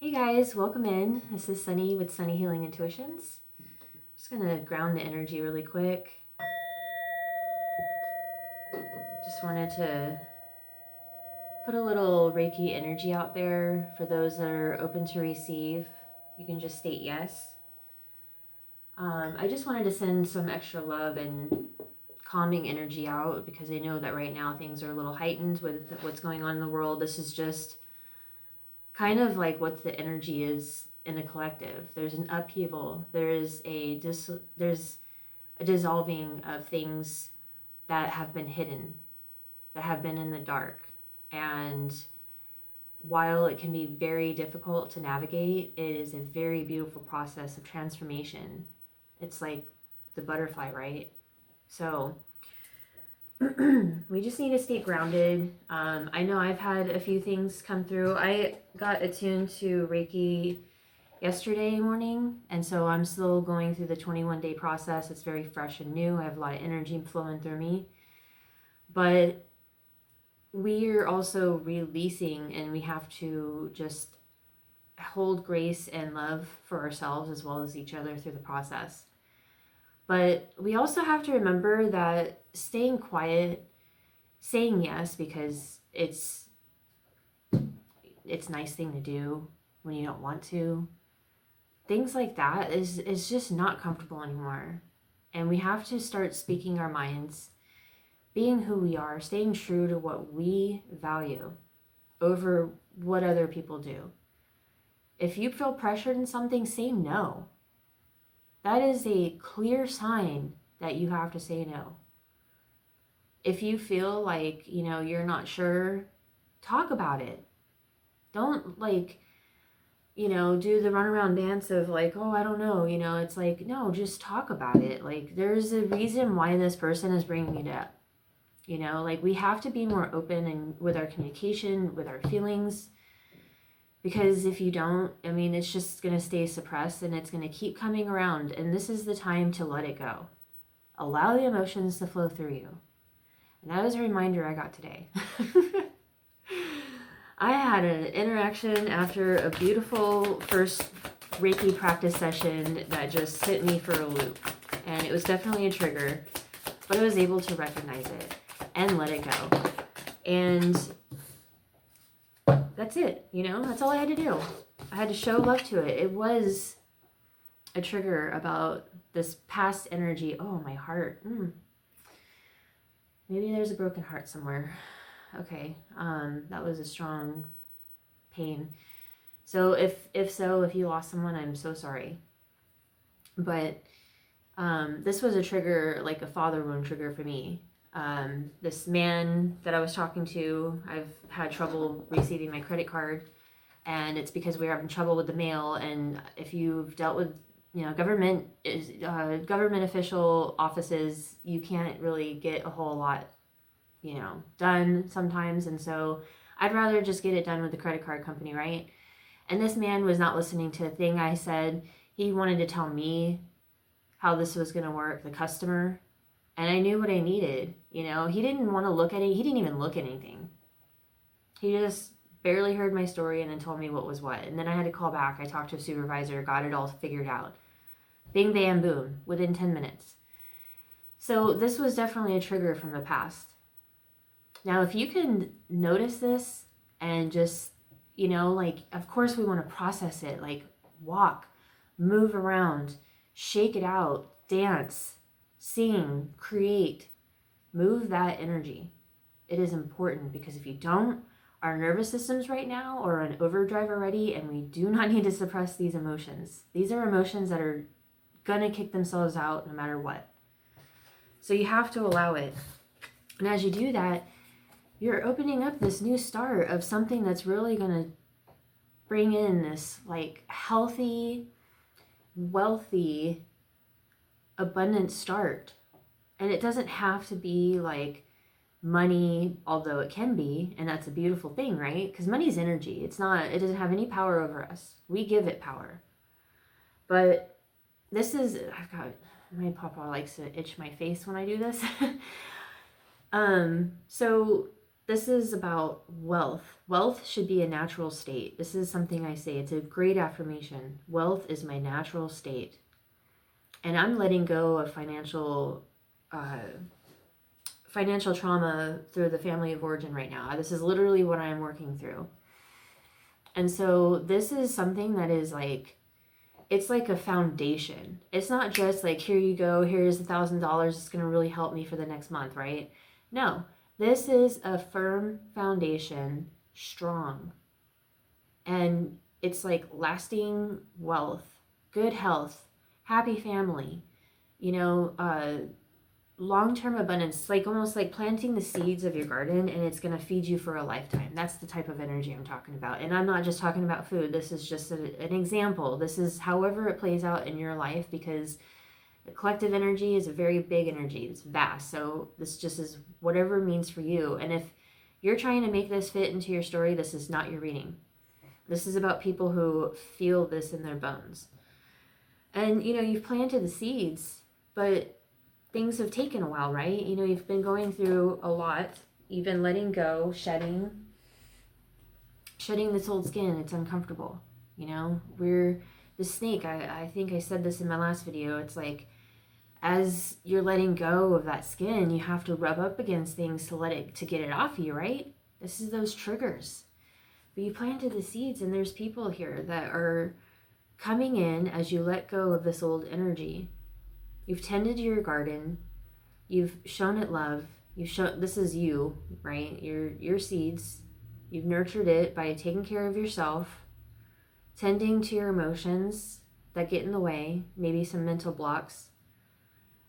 Hey guys, welcome in. This is Sunny with Sunny Healing Intuitions. Just gonna ground the energy really quick. Just wanted to put a little Reiki energy out there for those that are open to receive. You can just state yes. I just wanted to send some extra love and calming energy out because I know that right now things are a little heightened with what's going on in the world. This is just kind of like what the energy is in the collective. There's an upheaval. There's a dissolving of things that have been hidden, that have been in the dark. And while it can be very difficult to navigate, it is a very beautiful process of transformation. It's like the butterfly, right? So we just need to stay grounded. I know I've had a few things come through. I got attuned to Reiki yesterday morning, and so I'm still going through the 21-day process. It's very fresh and new. I have a lot of energy flowing through me. But we're also releasing, and we have to just hold grace and love for ourselves as well as each other through the process. But we also have to remember that staying quiet, saying yes because it's a nice thing to do when you don't want to, things like that is just not comfortable anymore. And we have to start speaking our minds, being who we are, staying true to what we value over what other people do. If you feel pressured in something, say no. That is a clear sign that you have to say no. If you feel like, you're not sure, talk about it. Don't do the runaround dance of like, oh, I don't know, it's like, no, just talk about it. Like, there's a reason why this person is bringing it up. We have to be more open and with our communication, with our feelings. Because if you don't, it's just going to stay suppressed and it's going to keep coming around. And this is the time to let it go. Allow the emotions to flow through you. And that was a reminder I got today. I had an interaction after a beautiful first Reiki practice session that just hit me for a loop. And it was definitely a trigger, but I was able to recognize it and let it go. And that's it, that's all I had to do. I had to show love to it. It was a trigger about this past energy. Oh, my heart. Maybe there's a broken heart somewhere. Okay, that was a strong pain. So if you lost someone, I'm so sorry. But this was a trigger, like a father wound trigger for me. This man that I was talking to, I've had trouble receiving my credit card, and it's because we were having trouble with the mail. And if you've dealt with government official offices, you can't really get a whole lot done sometimes. And so I'd rather just get it done with the credit card company, right? And this man was not listening to a thing I said. He wanted to tell me how this was going to work, the customer. And I knew what I needed. He didn't want to look at it. He didn't even look at anything. He just barely heard my story and then told me what was what. And then I had to call back. I talked to a supervisor, got it all figured out. Bing, bam, boom, within 10 minutes. So this was definitely a trigger from the past. Now, if you can notice this and just, of course we want to process it, like walk, move around, shake it out, dance, sing, create, move that energy. It is important because if you don't, our nervous systems right now are on overdrive already, and we do not need to suppress these emotions. These are emotions that are going to kick themselves out no matter what. So you have to allow it. And as you do that, you're opening up this new start of something that's really going to bring in this like healthy, wealthy, abundant start. And it doesn't have to be like money, although it can be, and that's a beautiful thing, right? Because money is energy. It doesn't have any power over us. We give it power. But this is, my papa likes to itch my face when I do this. So this is about wealth. Wealth should be a natural state. This is something I say. It's a great affirmation. Wealth is my natural state. And I'm letting go of financial trauma through the family of origin right now. This is literally what I'm working through. And so this is something that is like, it's like a foundation. It's not just like, here you go, here's $1,000, it's going to really help me for the next month, right? No, this is a firm foundation, strong. And it's like lasting wealth, good health, happy family, long-term abundance, like almost like planting the seeds of your garden, and it's going to feed you for a lifetime. That's the type of energy I'm talking about. And I'm not just talking about food. This is just an example. This is however it plays out in your life, because the collective energy is a very big energy. It's vast. So this just is whatever it means for you. And if you're trying to make this fit into your story, this is not your reading. This is about people who feel this in their bones. And, you've planted the seeds, but things have taken a while, right? You've been going through a lot. You've been letting go, shedding this old skin. It's uncomfortable. We're the snake. I think I said this in my last video. It's like, as you're letting go of that skin, you have to rub up against things to get it off you, right? This is those triggers. But you planted the seeds, and there's people here that are coming in as you let go of this old energy. You've tended to your garden. You've shown it love. This is you, right? Your seeds. You've nurtured it by taking care of yourself, tending to your emotions that get in the way, maybe some mental blocks.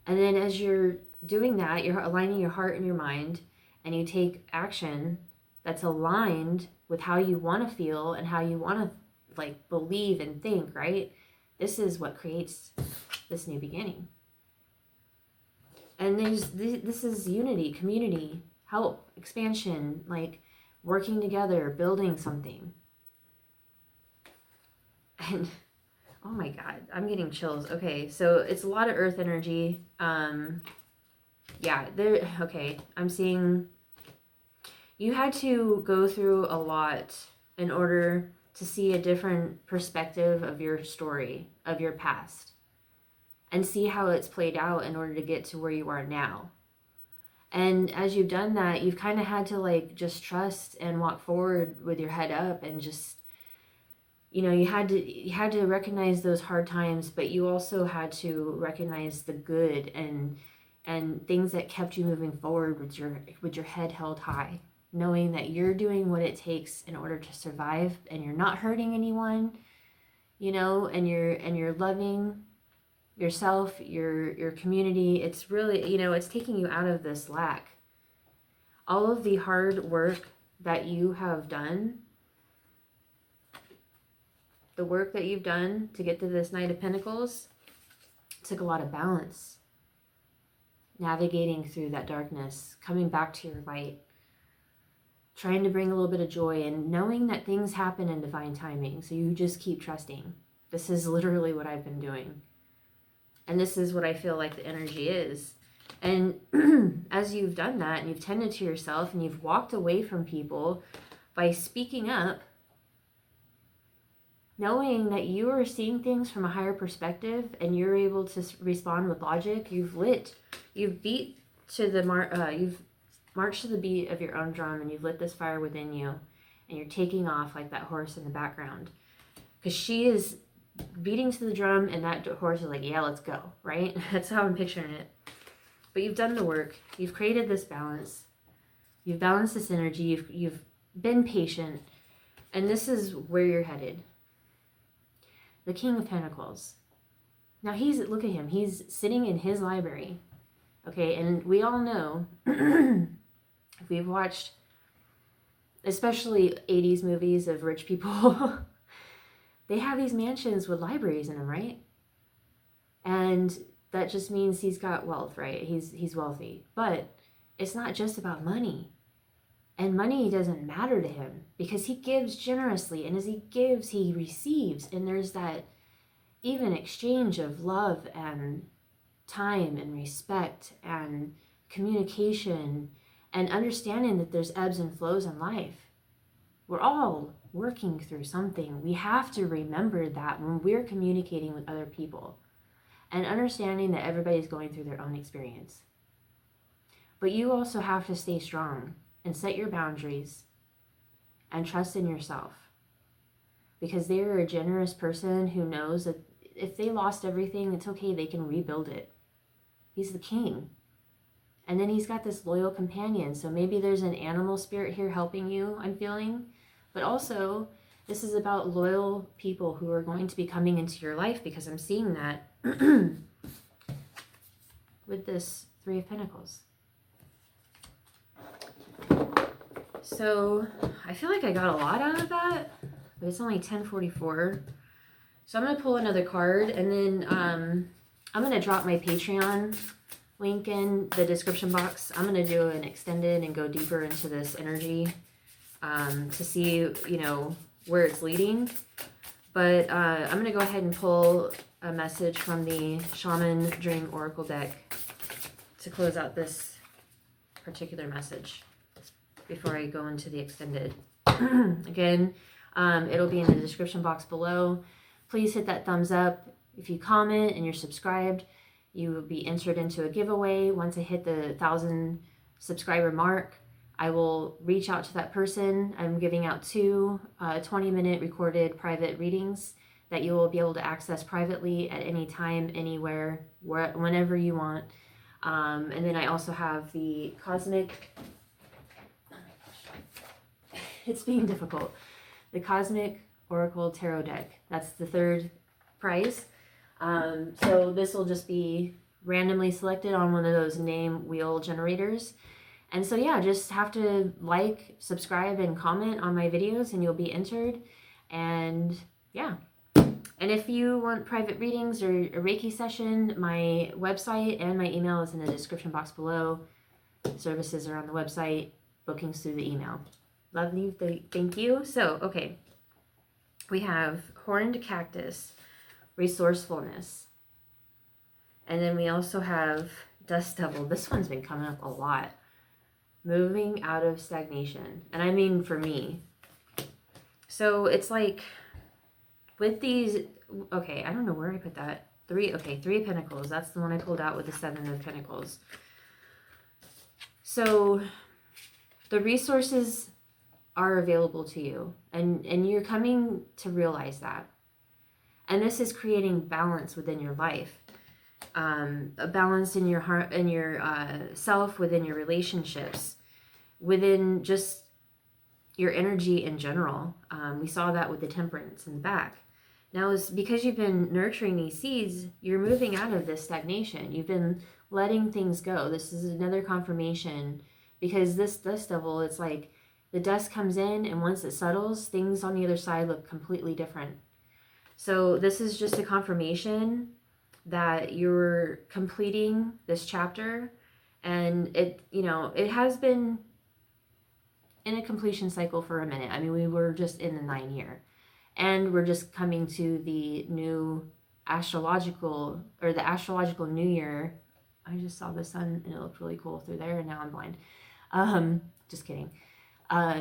And then as you're doing that, you're aligning your heart and your mind, and you take action that's aligned with how you want to feel and how you want to believe and think, right? This is what creates this new beginning. And this is unity, community, help, expansion, working together, building something. And oh my God, I'm getting chills. Okay, so it's a lot of earth energy. I'm seeing you had to go through a lot in order to see a different perspective of your story, of your past, and see how it's played out in order to get to where you are now. And as you've done that, you've kind of had to just trust and walk forward with your head up, and just, you had to recognize those hard times, but you also had to recognize the good and things that kept you moving forward with your head held high, knowing that you're doing what it takes in order to survive, and you're not hurting anyone, and you're loving yourself, your community. It's really, it's taking you out of this lack. All of the hard work that you have done, the work that you've done to get to this Knight of Pentacles, took a lot of balance. Navigating through that darkness, coming back to your light, trying to bring a little bit of joy, and knowing that things happen in divine timing. So you just keep trusting. This is literally what I've been doing. And this is what I feel like the energy is. And as you've done that, and you've tended to yourself, and you've walked away from people by speaking up, knowing that you are seeing things from a higher perspective, and you're able to respond with logic, you've marched to the beat of your own drum, and you've lit this fire within you, and you're taking off like that horse in the background. Because she is beating to the drum, and that horse is like, yeah, let's go, right? That's how I'm picturing it. But you've done the work. You've created this balance. You've balanced this energy. You've been patient. And this is where you're headed. The King of Pentacles. Now look at him. He's sitting in his library. Okay, and we all know, if we've watched, especially 80s movies of rich people, they have these mansions with libraries in them, right? And that just means he's got wealth, right? He's wealthy. But it's not just about money. And money doesn't matter to him, because he gives generously. And as he gives, he receives. And there's that even exchange of love and time and respect and communication and understanding that there's ebbs and flows in life. We're all working through something. We have to remember that when we're communicating with other people, and understanding that everybody's going through their own experience. But you also have to stay strong and set your boundaries and trust in yourself, because they are a generous person who knows that if they lost everything, it's okay, they can rebuild it. He's the king. And then he's got this loyal companion. So maybe there's an animal spirit here helping you, I'm feeling. But also, this is about loyal people who are going to be coming into your life, because I'm seeing that with this Three of Pentacles. So I feel like I got a lot out of that, but it's only 10:44. So I'm going to pull another card, and then I'm going to drop my Patreon link in the description box. I'm going to do an extended and go deeper into this energy to see, you know, where it's leading. But I'm going to go ahead and pull a message from the Shaman Dream Oracle deck to close out this particular message before I go into the extended. Again, it'll be in the description box below. Please hit that thumbs up. If you comment and you're subscribed, you will be entered into a giveaway. Once I hit the 1,000 subscriber mark, I will reach out to that person. I'm giving out 2 20-minute recorded private readings that you will be able to access privately at any time, anywhere, whenever you want. And then I also have the Cosmic... It's being difficult. The Cosmic Oracle Tarot deck. That's the 3rd prize. So this will just be randomly selected on one of those name wheel generators. And so yeah, just have to like, subscribe, and comment on my videos and you'll be entered. And yeah. And if you want private readings or a Reiki session, my website and my email is in the description box below. Services are on the website, bookings through the email. Love you, thank you. So, okay. We have Horned Cactus, Resourcefulness. And then we also have Dust Devil. This one's been coming up a lot. Moving out of stagnation. And I mean for me. So it's like with these, okay, I don't know where I put that. 3 of Pentacles. That's the one I pulled out with the 7 of Pentacles. So the resources are available to you, and you're coming to realize that. And this is creating balance within your life. A balance in your heart, in your self, within your relationships, within just your energy in general. We saw that with the Temperance in the back. Now, it's because you've been nurturing these seeds, you're moving out of this stagnation. You've been letting things go. This is another confirmation, because this Dust Devil, it's like the dust comes in, and once it settles, things on the other side look completely different. So this is just a confirmation that you're completing this chapter, and it, you know, it has been in a completion cycle for a minute. I mean, we were just in the 9 year, and we're just coming to the new astrological, or the astrological new year. I just saw the sun and it looked really cool through there, and now I'm blind. Just kidding.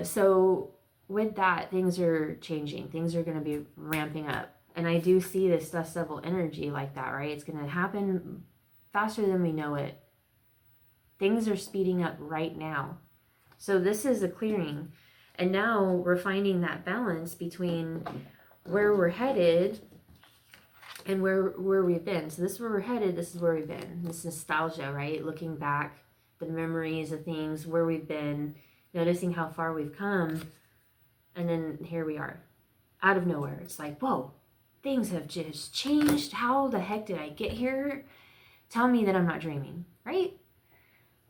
So with that, things are changing. Things are going to be ramping up. And I do see this Dust Devil energy like that, right? It's going to happen faster than we know it. Things are speeding up right now. So this is a clearing. And now we're finding that balance between where we're headed and where we've been. So this is where we're headed. This is where we've been. This nostalgia, right? Looking back, the memories of things, where we've been, noticing how far we've come. And then here we are. Out of nowhere. It's like, whoa. Things have just changed. How the heck did I get here? Tell me that I'm not dreaming, right?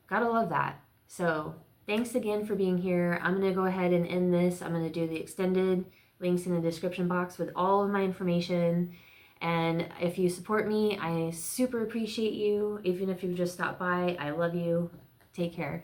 Gotta love that. So thanks again for being here. I'm going to go ahead and end this. I'm going to do the extended links in the description box with all of my information. And if you support me, I super appreciate you. Even if you just stopped by, I love you. Take care.